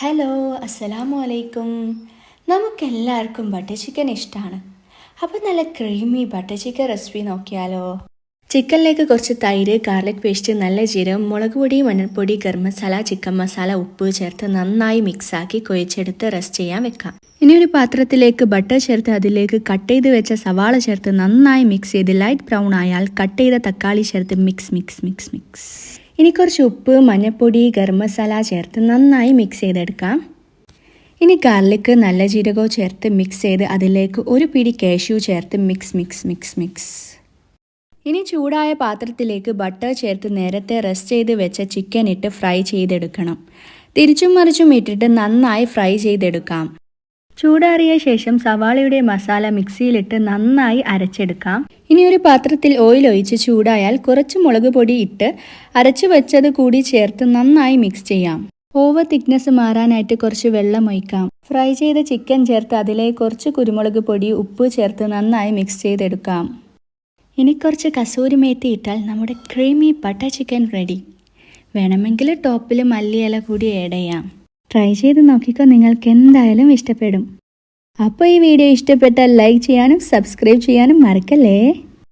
Hello, അസ്സലാമു അലൈക്കും. നമുക്കെല്ലാവർക്കും ബട്ടർ ചിക്കൻ ഇഷ്ടമാണ്. അപ്പോൾ നല്ല ക്രീമി ബട്ടർ ചിക്കൻ റെസിപ്പി നോക്കിയാലോ? ചിക്കനിലേക്ക് കുറച്ച് തൈര്, ഗാർലിക് പേസ്റ്റ്, നല്ല ജീരകം, മുളക് പൊടി, മഞ്ഞൾപ്പൊടി, ഗരം മസാല, ചിക്കൻ മസാല, ഉപ്പ് ചേർത്ത് നന്നായി മിക്സാക്കി കുഴച്ചെടുത്ത് റെസ്റ്റ് ചെയ്യാൻ വെക്കാം. ഇനി ഒരു പാത്രത്തിലേക്ക് ബട്ടർ ചേർത്ത് അതിലേക്ക് കട്ട് ചെയ്ത് വെച്ച സവാള ചേർത്ത് നന്നായി മിക്സ് ചെയ്ത് ലൈറ്റ് ബ്രൗൺ ആയാൽ കട്ട് ചെയ്ത തക്കാളി ചേർത്ത് മിക്സ്. ഇനി കുറച്ച് ഉപ്പ്, മഞ്ഞൾപ്പൊടി, ഗരം മസാല ചേർത്ത് നന്നായി മിക്സ് ചെയ്തെടുക്കാം. ഇനി ഗാർലിക്ക്, നല്ല ജീരകവും ചേർത്ത് മിക്സ് ചെയ്ത് അതിലേക്ക് ഒരു പിടി കാഷ്യൂ ചേർത്ത് മിക്സ്. ഇനി ചൂടായ പാത്രത്തിലേക്ക് ബട്ടർ ചേർത്ത് നേരത്തെ റെസ്റ്റ് ചെയ്ത് വെച്ച ചിക്കൻ ഇട്ട് ഫ്രൈ ചെയ്തെടുക്കണം. തിരിച്ചും മറിച്ചും ഇട്ടിട്ട് നന്നായി ഫ്രൈ ചെയ്തെടുക്കാം. ചൂടാറിയ ശേഷം സവാളയുടെ മസാല മിക്സിയിലിട്ട് നന്നായി അരച്ചെടുക്കാം. ഇനി ഒരു പാത്രത്തിൽ ഓയിൽ ഒഴിച്ച് ചൂടായാൽ കുറച്ച് മുളക് പൊടി ഇട്ട് അരച്ചു വെച്ചത് കൂടി ചേർത്ത് നന്നായി മിക്സ് ചെയ്യാം. ഓവർ തിക്നെസ് മാറാനായിട്ട് കുറച്ച് വെള്ളം ഒഴിക്കാം. ഫ്രൈ ചെയ്ത ചിക്കൻ ചേർത്ത് അതിലേക്ക് കുറച്ച് കുരുമുളക് പൊടി, ഉപ്പ് ചേർത്ത് നന്നായി മിക്സ് ചെയ്തെടുക്കാം. ഇനി കുറച്ച് കസൂരി മേത്തി ഇട്ടാൽ നമ്മുടെ ക്രീമി ബട്ടർ ചിക്കൻ റെഡി. വേണമെങ്കിൽ ടോപ്പിൽ മല്ലിയില കൂടി ആഡ് ചെയ്യാം. ട്രൈ ചെയ്ത് നോക്കിക്കോ, നിങ്ങൾക്ക് എന്തായാലും ഇഷ്ടപ്പെടും. അപ്പോൾ ഈ വീഡിയോ ഇഷ്ടപ്പെട്ടാൽ ലൈക്ക് ചെയ്യാനും സബ്സ്ക്രൈബ് ചെയ്യാനും മറക്കല്ലേ.